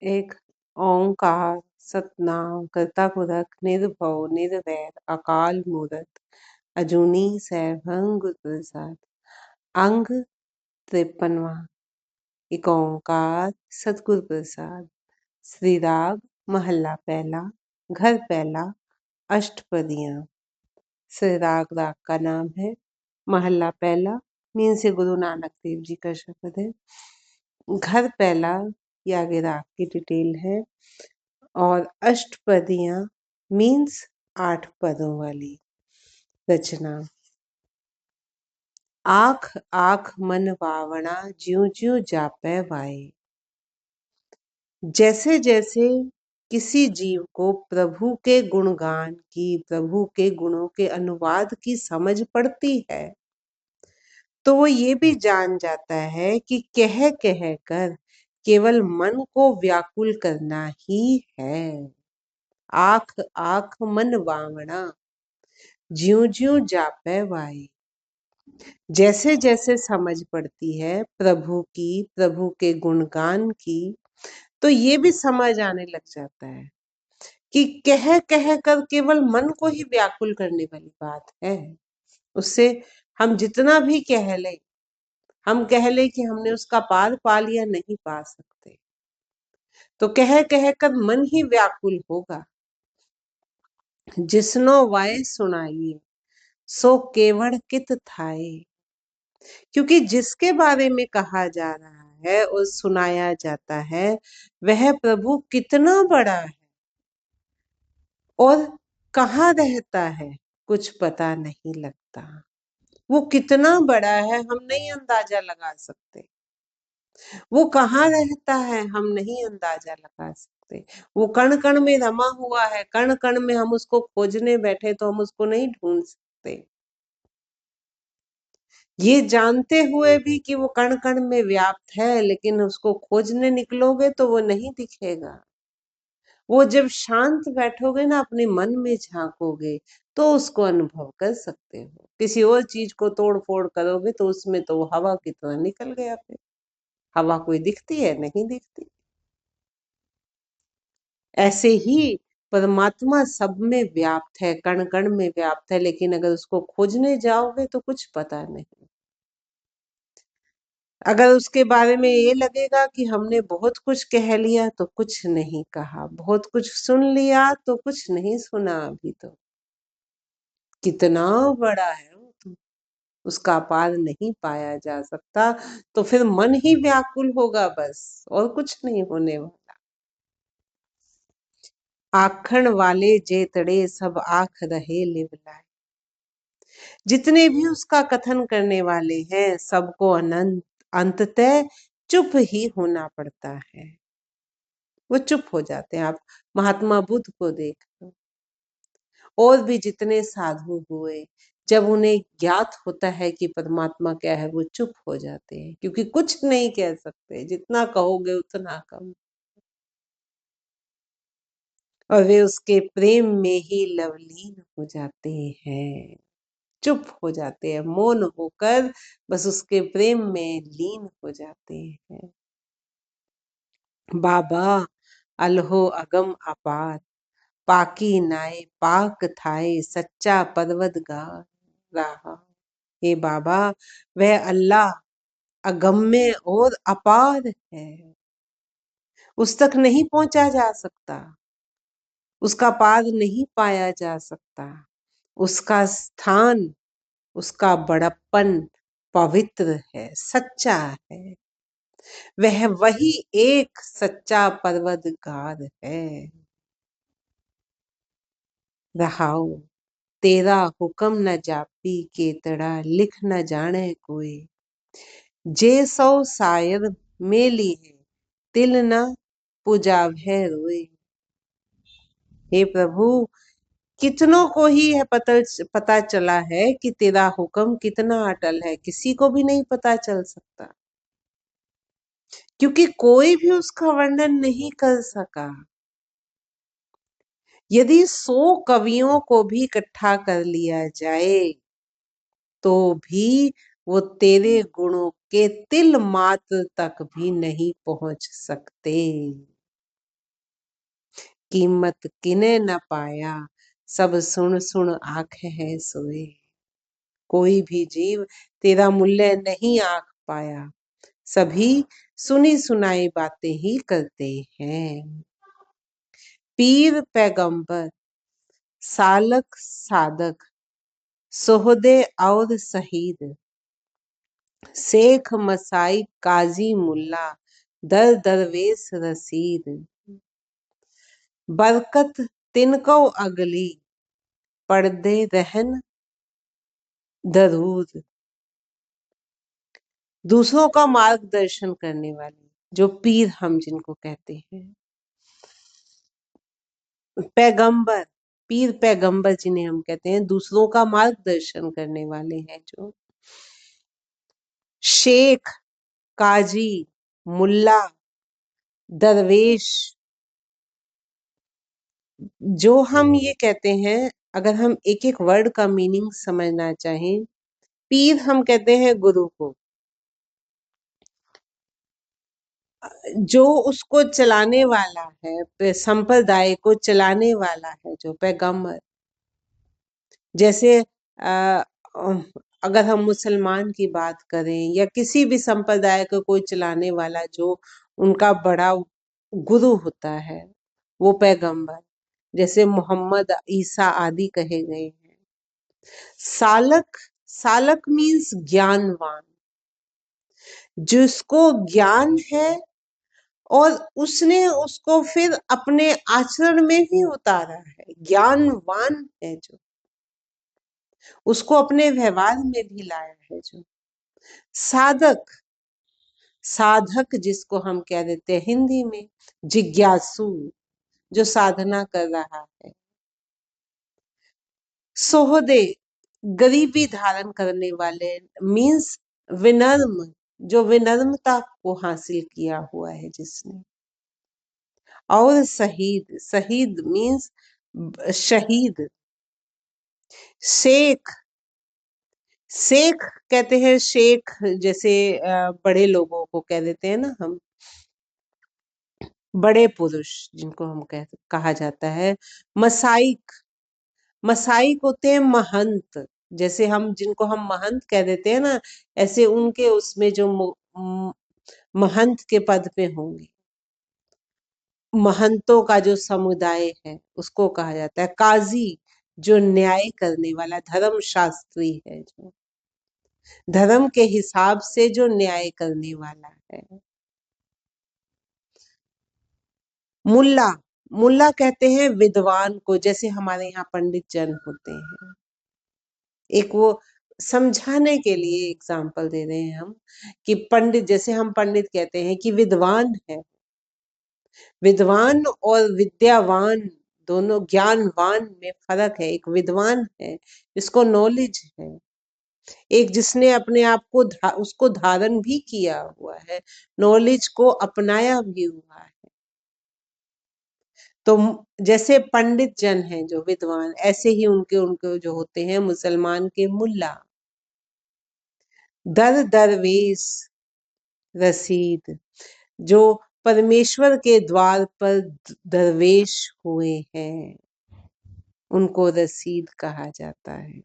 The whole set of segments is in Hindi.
एक ओंकार सतनाम करता पुरख निर्भव निर्वैर अकाल मूरत अजूनी सैभं गुर प्रसाद। अंग 53वां। एक ओंकार सतगुर प्रसाद। श्री राग महला पहला, घर पहला, अष्टपदियां। श्री राग का नाम है। महला पहला मीन से गुरु नानक देव जी का शब्द है। घर पहला ये आगे राग की डिटेल है। और अष्टपदियां मीन्स 8 पदों वाली रचना। आख आख मन वावणा ज्यों ज्यों जापै वाए। जैसे जैसे किसी जीव को प्रभु के गुणगान की, प्रभु के गुणों के अनुवाद की समझ पड़ती है, तो वो ये भी जान जाता है कि कह कह कर केवल मन को व्याकुल करना ही है। आख आख मन वावणा ज्यों ज्यों जापै वाए। जैसे जैसे समझ पड़ती है प्रभु की, प्रभु के गुणगान की, तो ये भी समझ आने लग जाता है कि कह कह कर केवल मन को ही व्याकुल करने वाली बात है। उससे हम जितना भी कह ले, हम कह ले कि हमने उसका पार पा लिया, नहीं पा सकते। तो कह कह कर मन ही व्याकुल होगा। जिसनो वाय सुनाइए सो केवड़ कित थाए। क्योंकि जिसके बारे में कहा जा रहा है और सुनाया जाता है, वह प्रभु कितना बड़ा है और कहाँ रहता है कुछ पता नहीं लगता। वो कितना बड़ा है हम नहीं अंदाजा लगा सकते। वो कहाँ रहता है हम नहीं अंदाजा लगा सकते। वो कण कण में रमा हुआ है, कण कण में हम उसको खोजने बैठे तो हम उसको नहीं ढूंढ सकते। ये जानते हुए भी कि वो कण कण में व्याप्त है, लेकिन उसको खोजने निकलोगे तो वो नहीं दिखेगा। वो जब शांत बैठोगे ना, अपने मन में झांकोगे, तो उसको अनुभव कर सकते हो। किसी और चीज को तोड़ फोड़ करोगे तो उसमें तो वो हवा की तरह निकल गया। फिर हवा कोई दिखती है? नहीं दिखती। ऐसे ही परमात्मा सब में व्याप्त है, कण कण में व्याप्त है, लेकिन अगर उसको खोजने जाओगे तो कुछ पता नहीं। अगर उसके बारे में ये लगेगा कि हमने बहुत कुछ कह लिया तो कुछ नहीं कहा, बहुत कुछ सुन लिया तो कुछ नहीं सुना। अभी तो कितना बड़ा है वो, तो उसका पार नहीं पाया जा सकता। तो फिर मन ही व्याकुल होगा बस, और कुछ नहीं होने वाला। आखण वाले जेतड़े सब आख रहे लिवलाए। जितने भी उसका कथन करने वाले हैं, सबको अनंत अंततः चुप ही होना पड़ता है। वो चुप हो जाते हैं। आप महात्मा बुद्ध को देख लो, और भी जितने साधु हुए, जब उन्हें ज्ञात होता है कि परमात्मा क्या है, वो चुप हो जाते हैं, क्योंकि कुछ नहीं कह सकते। जितना कहोगे उतना कम। और वे उसके प्रेम में ही लवलीन हो जाते हैं, चुप हो जाते हैं, मौन होकर बस उसके प्रेम में लीन हो जाते हैं। बाबा अलहो अगम अपार पाकी नाय पाक थाए सच्चा परवदगार रहा। हे बाबा, वह अल्लाह अगम्य और अपार है, उस तक नहीं पहुंचा जा सकता, उसका पार नहीं पाया जा सकता। उसका स्थान, उसका बड़प्पन पवित्र है, सच्चा है। वह वही एक सच्चा परवदगार है। रहाओ तेरा हुक्म न जापी केतड़ा लिख न जाने कोई। जे सौ शायर मेली है तिल न पुजाभे रोए। हे प्रभु, कितनों को ही है पता चला है कि तेरा हुक्म कितना अटल है, किसी को भी नहीं पता चल सकता, क्योंकि कोई भी उसका वर्णन नहीं कर सका। यदि 100 कवियों को भी इकट्ठा कर लिया जाए तो भी वो तेरे गुणों के तिल मात्र तक भी नहीं पहुंच सकते। कीमत किने न पाया, सब सुन सुन आंखें हैं सोए। कोई भी जीव तेरा मूल्य नहीं आंक पाया, सभी सुनी सुनाई बातें ही करते हैं। पीर पैगंबर सालक सादक सोहदे और शहीद, शेख मसाई काजी मुल्ला दर दरवेश रसीद। बरकत तिनको अगली पढ़दे रहन दरूद। दूसरों का मार्गदर्शन करने वाले जो पीर हम जिनको कहते हैं, पैगंबर, पीर पैगंबर जिन्हें हम कहते हैं, दूसरों का मार्गदर्शन करने वाले हैं जो। शेख, काजी, मुल्ला, दरवेश, जो हम ये कहते हैं, अगर हम एक एक वर्ड का मीनिंग समझना चाहें, पीर हम कहते हैं गुरु को, जो उसको चलाने वाला है, संप्रदाय को चलाने वाला है, जो पैगंबर। जैसे अगर हम मुसलमान की बात करें या किसी भी संप्रदाय को कोई चलाने वाला, जो उनका बड़ा गुरु होता है, वो पैगंबर। जैसे मोहम्मद, ईसा आदि कहे गए हैं। सालक, सालक मीन्स ज्ञानवान, जिसको ज्ञान है और उसने उसको फिर अपने आचरण में भी उतारा है, ज्ञानवान है जो, उसको अपने व्यवहार में भी लाया है जो। साधक, साधक जिसको हम कह देते हैं हिंदी में, जिज्ञासु, जो साधना कर रहा है। सोहदे, गरीबी धारण करने वाले, मीन्स विनम्र, जो विनम्रता को हासिल किया हुआ है जिसने। और शहीद, शहीद मीन्स शहीद। शेख, शेख कहते हैं, शेख जैसे बड़े लोगों को कह देते हैं ना हम, बड़े पुरुष जिनको हम कहा जाता है। मसाइक, मसाइक होते हैं महंत, जैसे हम जिनको हम महंत कह देते हैं ना, ऐसे उनके उसमें जो महंत के पद पे होंगे, महंतों का जो समुदाय है उसको कहा जाता है। काजी, जो न्याय करने वाला, धर्म शास्त्री है, जो धर्म के हिसाब से जो न्याय करने वाला है। मुल्ला, मुल्ला कहते हैं विद्वान को, जैसे हमारे यहाँ पंडित जन होते हैं। एक वो समझाने के लिए एग्जाम्पल दे रहे हैं हम, कि पंडित, जैसे हम पंडित कहते हैं कि विद्वान है, विद्वान और विद्यावान दोनों, ज्ञानवान में फर्क है। एक विद्वान है जिसको नॉलेज है, एक जिसने अपने आप को उसको धारण भी किया हुआ है, नॉलेज को अपनाया भी हुआ है। तो जैसे पंडित जन हैं जो विद्वान, ऐसे ही उनके उनके जो होते हैं मुसलमान के मुल्ला। दर दरवेश रसीद, जो परमेश्वर के द्वार पर दरवेश हुए हैं, उनको रसीद कहा जाता है।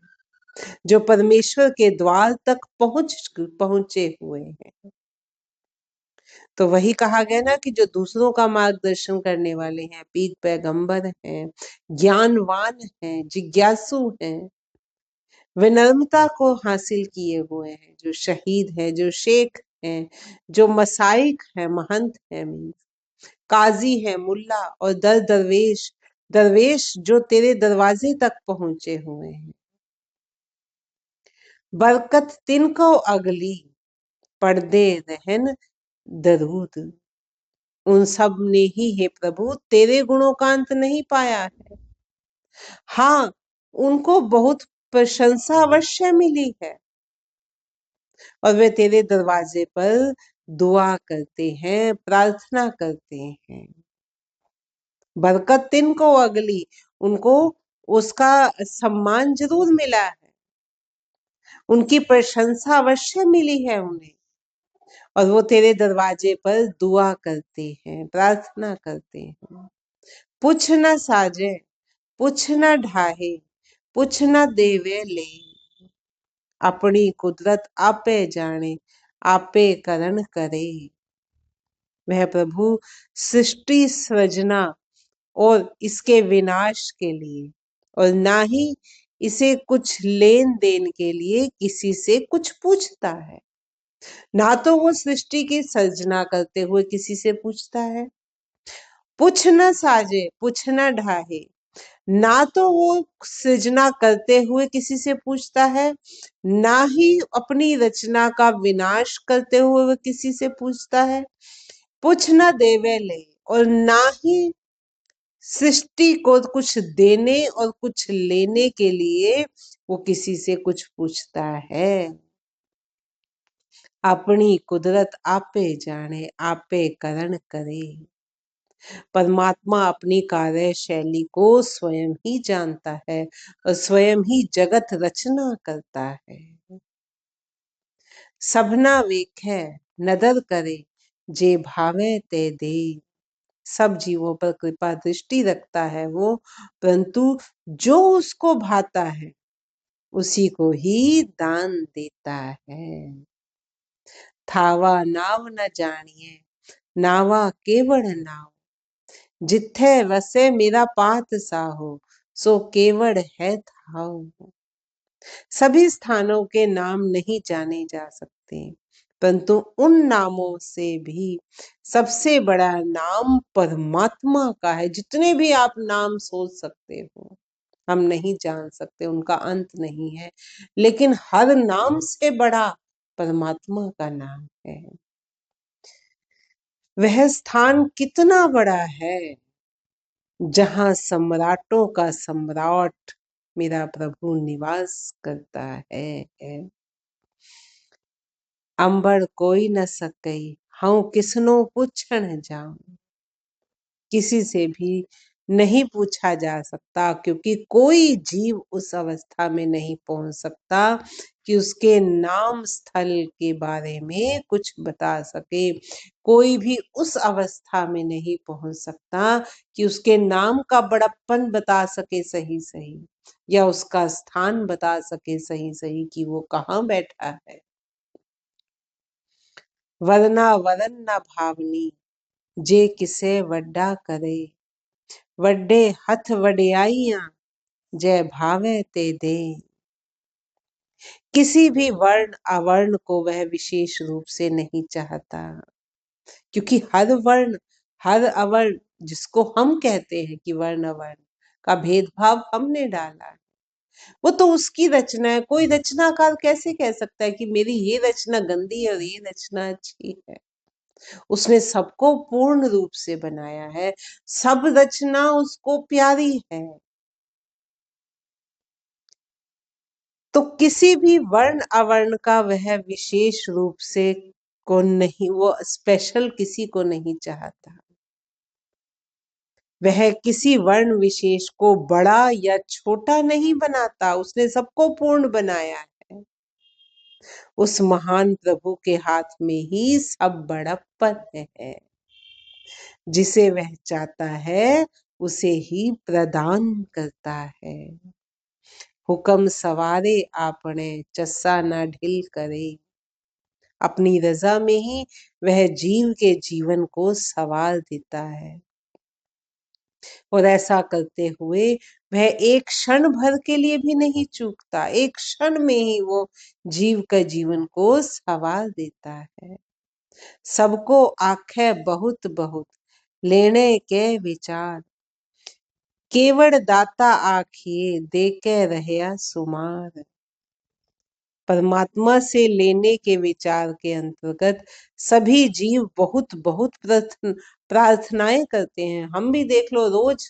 जो परमेश्वर के द्वार तक पहुंचे हुए हैं। तो वही कहा गया ना कि जो दूसरों का मार्गदर्शन करने वाले हैं, पीर पैगंबर हैं, ज्ञानवान हैं, जिज्ञासु हैं, विनम्रता को हासिल किए हुए हैं, जो शहीद है, जो शेख हैं, जो मसाइक है, महंत है, काजी है, मुल्ला, और दरवेश, दरवेश जो तेरे दरवाजे तक पहुंचे हुए हैं। बरकत तिनको अगली पढ़दे रहन दरूद। उन सब ने ही हे प्रभु तेरे गुणों का अंत नहीं पाया है। हाँ, उनको बहुत प्रशंसा अवश्य मिली है, और वे तेरे दरवाजे पर दुआ करते हैं, प्रार्थना करते हैं। बरकत तिनको अगली, उनको उसका सम्मान जरूर मिला है, उनकी प्रशंसा अवश्य मिली है उन्हें, और वो तेरे दरवाजे पर दुआ करते हैं, प्रार्थना करते हैं। पुछ न साजे, पुछ न ढाहे, पुछ न देवे ले। अपनी कुदरत आपे जाने, आपे करण करे। वह प्रभु सृष्टि सृजना और इसके विनाश के लिए, और ना ही इसे कुछ लेन देन के लिए किसी से कुछ पूछता है। ना तो वो सृष्टि की सर्जना करते हुए किसी से पूछता है, पुछ न साजे, पुछ न ढाहे। ना तो वो सृजना करते हुए किसी से पूछता है, ना ही अपनी रचना का विनाश करते हुए वो किसी से पूछता है। पुछ न देवे ले, और ना ही सृष्टि को कुछ देने और कुछ लेने के लिए वो किसी से कुछ पूछता है। अपनी कुदरत आपे जाने, आपे करण करे। परमात्मा अपनी कार्यशैली को स्वयं ही जानता है और स्वयं ही जगत रचना करता है। सबना वेखे नदर करे, जे भावे ते दे। सब जीवों पर कृपा दृष्टि रखता है वो, परंतु जो उसको भाता है उसी को ही दान देता है। थावा नाव न जानिए, नावा केवड़ नाव। जिथे वसे मेरा पात साहो, सो केवड़ है थाव। सभी स्थानों के नाम नहीं जाने जा सकते, परंतु उन नामों से भी सबसे बड़ा नाम परमात्मा का है। जितने भी आप नाम सोच सकते हो हम नहीं जान सकते, उनका अंत नहीं है, लेकिन हर नाम से बड़ा परमात्मा का नाम है। वह स्थान कितना बड़ा है जहां सम्राटों का सम्राट मेरा प्रभु निवास करता है। अंबर कोई न सकई, हूं किसनो पूछण जाऊं। किसी से भी नहीं पूछा जा सकता, क्योंकि कोई जीव उस अवस्था में नहीं पहुंच सकता कि उसके नाम स्थल के बारे में कुछ बता सके। कोई भी उस अवस्था में नहीं पहुंच सकता कि उसके नाम का बड़प्पन बता सके सही सही, या उसका स्थान बता सके सही सही कि वो कहाँ बैठा है। वरना वरन न भावनी, जे किसे वड्डा करे। वड्डे हथ वड्याइयां, जय भावे ते दे। किसी भी वर्ण अवर्ण को वह विशेष रूप से नहीं चाहता, क्योंकि हर वर्ण हर अवर्ण, जिसको हम कहते हैं कि वर्ण अवर्ण का भेदभाव हमने डाला है, वो तो उसकी रचना है। कोई रचनाकार कैसे कह सकता है कि मेरी ये रचना गंदी है और ये रचना अच्छी है। उसने सबको पूर्ण रूप से बनाया है, सब रचना उसको प्यारी है। तो किसी भी वर्ण अवर्ण का वह विशेष रूप से को नहीं, वो स्पेशल किसी को नहीं चाहता। वह किसी वर्ण विशेष को बड़ा या छोटा नहीं बनाता, उसने सबको पूर्ण बनाया है। उस महान प्रभु के हाथ में ही सब बड़प्पन है। जिसे वह चाहता है उसे ही प्रदान करता है। हुक्म सवारे आपने, चस्सा ना ढिल करे। अपनी रजा में ही वह जीव के जीवन को सवार देता है, और ऐसा करते हुए वह एक क्षण भर के लिए भी नहीं चूकता। एक क्षण में ही वो जीव का जीवन को सवार देता है। सबको आखे बहुत बहुत, लेने के विचार। केवड़ दाता आखिए, दे के रहया सुमार। परमात्मा से लेने के विचार के अंतर्गत सभी जीव बहुत बहुत प्रार्थनाएं करते हैं। हम भी देख लो, रोज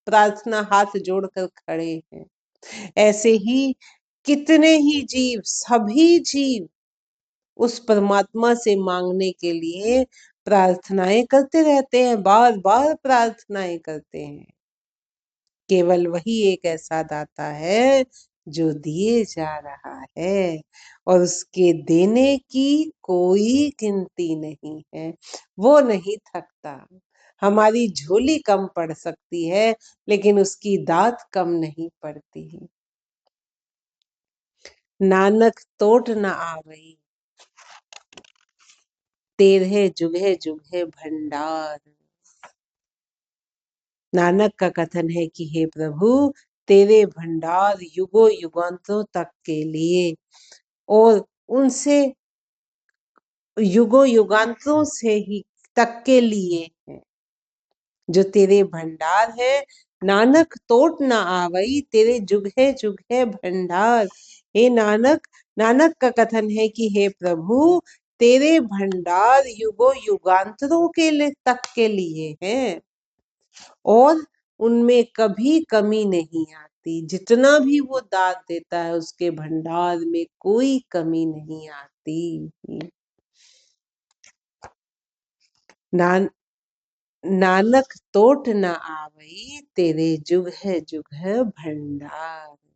प्रार्थना हाथ जोड़कर खड़े हैं। ऐसे ही कितने ही जीव, सभी जीव उस परमात्मा से मांगने के लिए प्रार्थनाएं करते रहते हैं, बार बार प्रार्थनाएं करते हैं। केवल वही एक ऐसा दाता है जो दिए जा रहा है, और उसके देने की कोई गिनती नहीं है। वो नहीं थकता, हमारी झोली कम पड़ सकती है लेकिन उसकी दात कम नहीं पड़ती। नानक तोट न आवई, तेरहे जुगे जुगे भंडार। नानक का कथन है कि हे प्रभु, तेरे भंडार युगों युगांतरों तक के लिए और उनसे युगों युगांतरों से ही तक के लिए है। जो तेरे भंडार है, नानक तोट ना आवई, तेरे जुगे जुगे भंडार। हे नानक, नानक का कथन है कि हे प्रभु, तेरे भंडार युगों युगांतरों के लिए तक के लिए है और उनमें कभी कमी नहीं आती। जितना भी वो दान देता है उसके भंडार में कोई कमी नहीं आती। नान नानक तोट न आवई, तेरे जुग है भंडार।